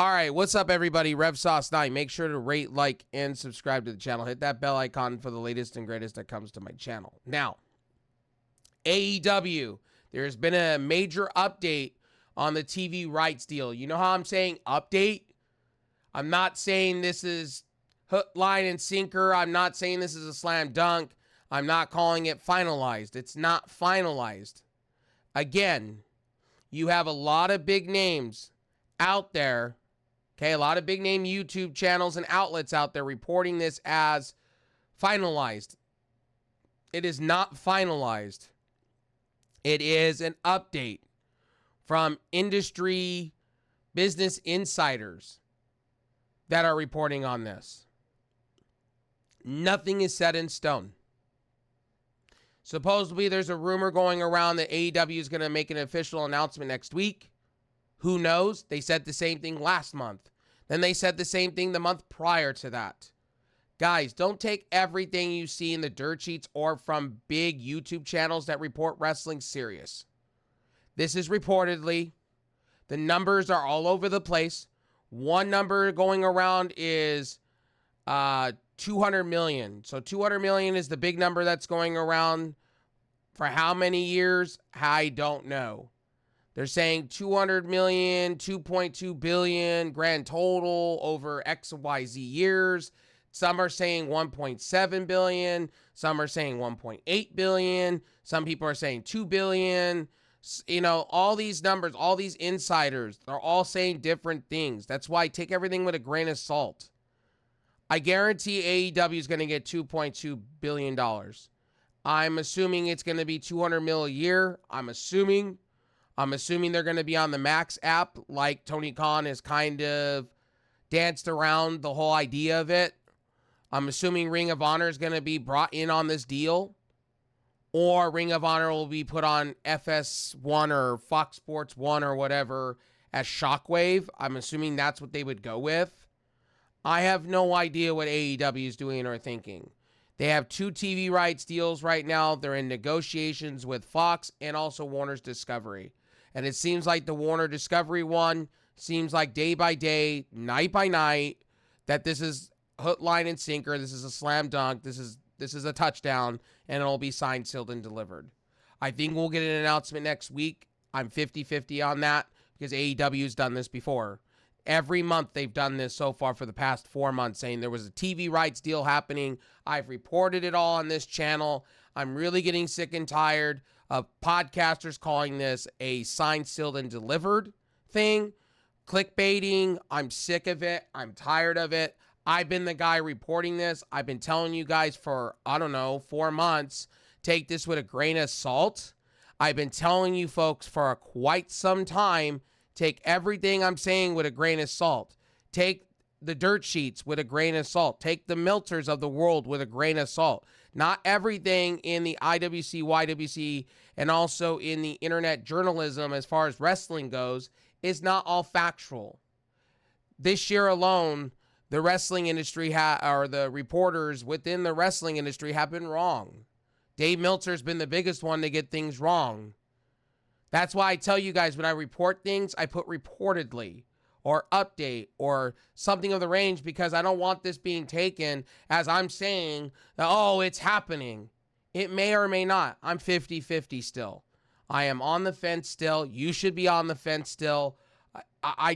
All right, what's up, everybody? RevSauce9. Make sure to rate, like, and subscribe to the channel. Hit that bell icon for the latest and greatest that comes to my channel. Now, AEW, there's been a major update on the TV rights deal. You know how I'm saying update? I'm not saying this is hook, line, and sinker. I'm not saying this is a slam dunk. I'm not calling it finalized. It's not finalized. Again, you have a lot of big names out there. Okay, a lot of big name YouTube channels and outlets out there reporting this as finalized. It is not finalized. It is an update from industry business insiders that are reporting on this. Nothing is set in stone. Supposedly, there's a rumor going around that AEW is going to make an official announcement next week. Who knows? They said the same thing last month. Then they said the same thing the month prior to that. Guys, don't take everything you see in the dirt sheets or from big YouTube channels that report wrestling serious. This is reportedly. The numbers are all over the place. One number going around is 200 million. So 200 million is the big number that's going around. For how many years? I don't know. They're saying 200 million, 2.2 billion grand total over X, Y, Z years. Some are saying 1.7 billion. Some are saying 1.8 billion. Some people are saying 2 billion. You know, all these numbers, all these insiders, they're all saying different things. That's why I take everything with a grain of salt. I guarantee AEW is going to get $2.2 billion. I'm assuming it's going to be 200 mil a year. I'm assuming they're going to be on the Max app, like Tony Khan has kind of danced around the whole idea of it. I'm assuming Ring of Honor is going to be brought in on this deal, or Ring of Honor will be put on FS1 or Fox Sports 1 or whatever as Shockwave. I'm assuming that's what they would go with. I have no idea what AEW is doing or thinking. They have 2 TV rights deals right now. They're in negotiations with Fox and also Warner's Discovery. And it seems like the Warner Discovery one seems like day by day, night by night, that this is hook, line, and sinker. This is a slam dunk. This is a touchdown, and it'll be signed, sealed, and delivered. I think we'll get an announcement next week. I'm 50-50 on that because AEW's done this before. Every month they've done this so far for the past 4 months, saying there was a TV rights deal happening. I've reported it all on this channel. I'm really getting sick and tired of podcasters calling this a signed, sealed, and delivered thing. Clickbaiting. I'm sick of it. I'm tired of it. I've been the guy reporting this. I've been telling you guys for, 4 months, take this with a grain of salt. I've been telling you folks for quite some time, take everything I'm saying with a grain of salt. Take the dirt sheets with a grain of salt. Take the Milters of the world with a grain of salt. Not everything in the IWC, YWC, and also in the internet journalism as far as wrestling goes is not all factual. This year alone, the wrestling industry or the reporters within the wrestling industry have been wrong. Dave Meltzer's been the biggest one to get things wrong. That's why I tell you guys when I report things, I put reportedly or update or something of the range because I don't want this being taken as I'm saying that, oh, it's happening. It may or may not. I'm 50-50 still. I am on the fence still. You should be on the fence still. I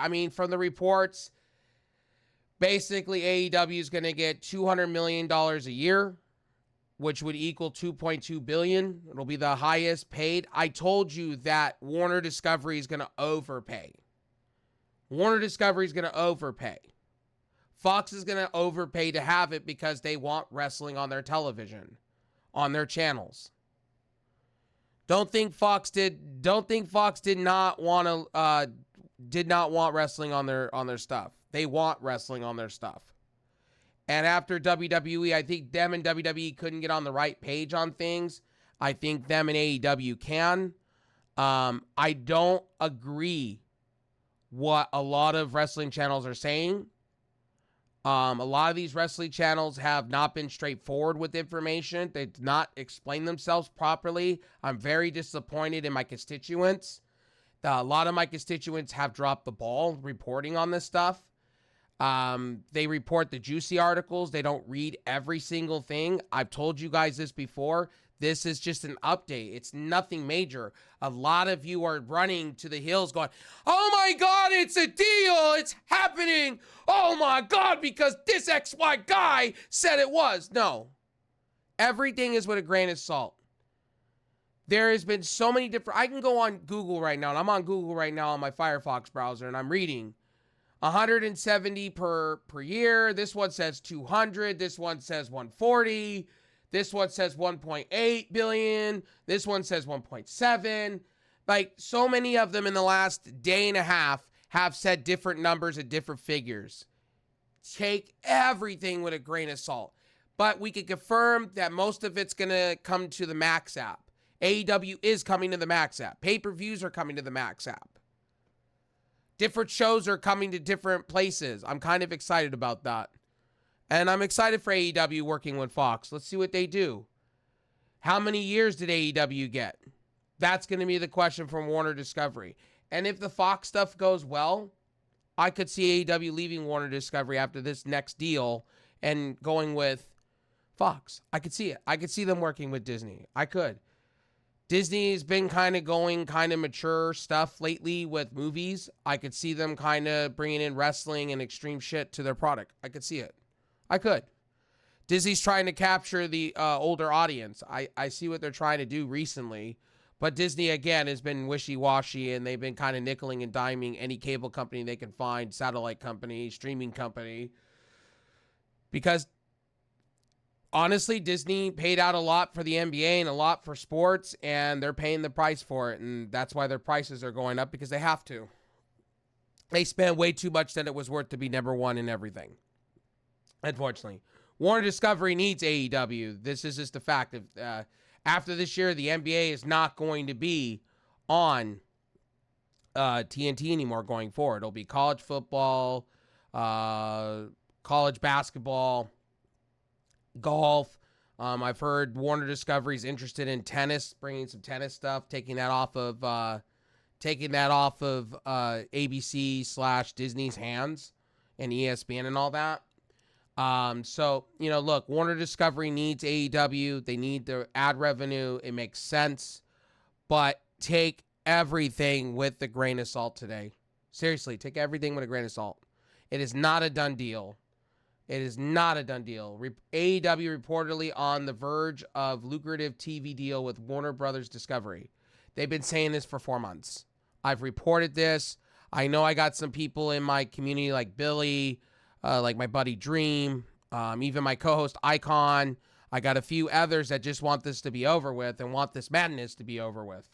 mean, from the reports, basically AEW is going to get $200 million a year, which would equal $2.2 billion. It'll be the highest paid. I told you that Warner Discovery is going to overpay. Warner Discovery is going to overpay. Fox is going to overpay to have it because they want wrestling on their television, on their channels. Don't think Fox did not want wrestling on their stuff. They want wrestling on their stuff. And after WWE, I think them and WWE couldn't get on the right page on things. I think them and AEW can. I don't agree what a lot of wrestling channels are saying. A lot of these wrestling channels have not been straightforward with information. They did not explain themselves properly. I'm very disappointed in my constituents. A lot of my constituents have dropped the ball reporting on this stuff. They report the juicy articles. They don't read every single thing. I've told you guys this before. This is just an update. It's nothing major. A lot of you are running to the hills going, oh my God, it's a deal. It's happening. Oh my God, because this XY guy said it was. No. Everything is with a grain of salt. There has been so many different... I can go on Google right now, and I'm on Google right now on my Firefox browser, and I'm reading 170 per year. This one says 200. This one says 140. This one says 1.8 billion. This one says 1.7. Like, so many of them in the last day and a half have said different numbers and different figures. Take everything with a grain of salt. But we can confirm that most of it's going to come to the Max app. AEW is coming to the Max app. Pay-per-views are coming to the Max app. Different shows are coming to different places. I'm kind of excited about that. And I'm excited for AEW working with Fox. Let's see what they do. How many years did AEW get? That's going to be the question from Warner Discovery. And if the Fox stuff goes well, I could see AEW leaving Warner Discovery after this next deal and going with Fox. I could see it. I could see them working with Disney. I could. Disney's been kind of going kind of mature stuff lately with movies. I could see them kind of bringing in wrestling and extreme shit to their product. I could see it. I could. Disney's trying to capture the older audience. I see what they're trying to do recently. But Disney, again, has been wishy-washy, and they've been kind of nickeling and diming any cable company they can find, satellite company, streaming company. Because honestly, Disney paid out a lot for the NBA and a lot for sports, and they're paying the price for it, and that's why their prices are going up, because they have to. They spent way too much than it was worth to be number one in everything. Unfortunately. Warner Discovery needs AEW. This is just a fact. After this year, the NBA is not going to be on TNT anymore going forward. It'll be college football, college basketball, golf. I've heard Warner Discovery is interested in tennis, bringing some tennis stuff, taking that off of ABC/Disney's hands and ESPN and all that. So, you know, look, Warner Discovery needs AEW. They need their ad revenue. It makes sense. But take everything with a grain of salt today. Seriously, take everything with a grain of salt. It is not a done deal. It is not a done deal. AEW reportedly on the verge of lucrative TV deal with Warner Brothers Discovery. They've been saying this for 4 months. I've reported this. I know I got some people in my community like Billy, like my buddy Dream, even my co-host Icon. I got a few others that just want this to be over with and want this madness to be over with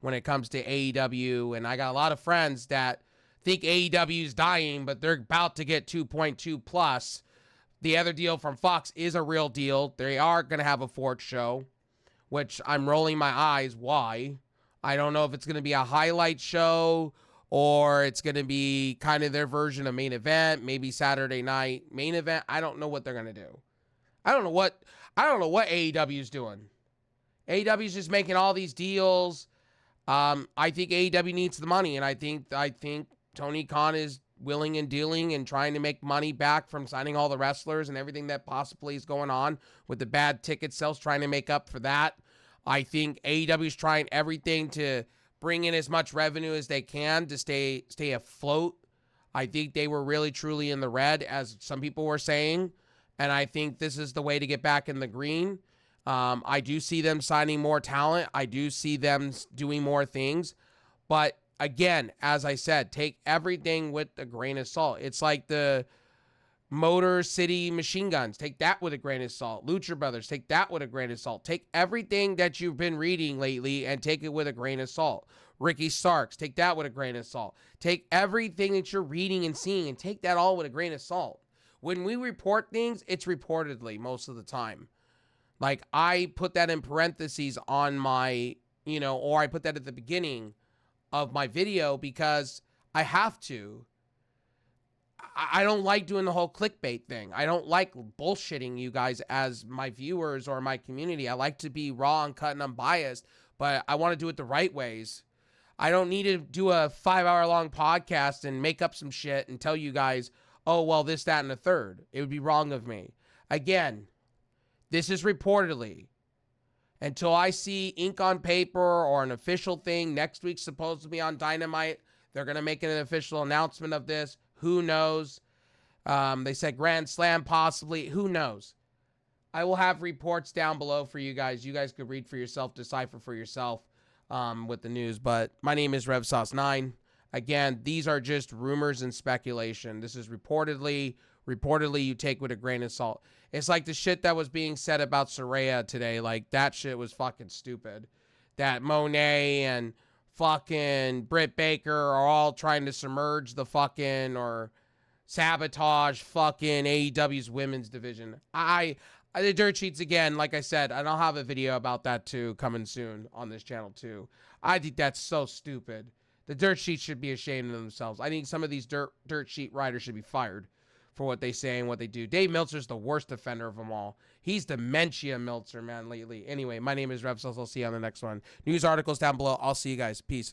when it comes to AEW. And I got a lot of friends that think AEW is dying, but they're about to get 2.2 plus. The other deal from Fox is a real deal. They are going to have a fourth show, which I'm rolling my eyes. Why? I don't know if it's going to be a highlight show or it's going to be kind of their version of main event, maybe Saturday night main event. I don't know what they're going to do. I don't know what AEW is doing. AEW is just making all these deals. I think AEW needs the money, and I think Tony Khan is willing and dealing and trying to make money back from signing all the wrestlers and everything that possibly is going on with the bad ticket sales, trying to make up for that. I think AEW is trying everything to bring in as much revenue as they can to stay afloat. I think they were really truly in the red, as some people were saying, and I think this is the way to get back in the green. I do see them signing more talent. I do see them doing more things, but again, as I said, take everything with a grain of salt. It's like the Motor City Machine Guns. Take that with a grain of salt. Lucha Brothers, take that with a grain of salt. Take everything that you've been reading lately and take it with a grain of salt. Ricky Starks, take that with a grain of salt. Take everything that you're reading and seeing and take that all with a grain of salt. When we report things, it's reportedly most of the time. Like, I put that in parentheses on my, or I put that at the beginning of my video because I have to. I don't like doing the whole clickbait thing. I don't like bullshitting you guys as my viewers or my community. I like to be raw and cut and unbiased, but I want to do it the right ways. I don't need to do a 5-hour long podcast and make up some shit and tell you guys, oh, well, this, that, and the third. It would be wrong of me. Again, this is reportedly. Until I see ink on paper or an official thing, next week supposed to be on Dynamite. They're going to make an official announcement of this. Who knows? They said Grand Slam possibly. Who knows? I will have reports down below for you guys. You guys could read for yourself, decipher for yourself with the news. But my name is RevSauce9. Again, these are just rumors and speculation. This is reportedly you take with a grain of salt. It's like the shit that was being said about Saraya today. Like, that shit was fucking stupid. That Monet and fucking Britt Baker are all trying to submerge the fucking or sabotage fucking AEW's women's division. The dirt sheets, again, like I said, and I'll have a video about that too coming soon on this channel too. I think that's so stupid. The dirt sheets should be ashamed of themselves. I think some of these dirt sheet writers should be fired for what they say and what they do. Dave Meltzer's the worst offender of them all. He's dementia Meltzer, man, lately. Anyway, my name is RevSauce. I'll see you on the next one. News articles down below. I'll see you guys. Peace.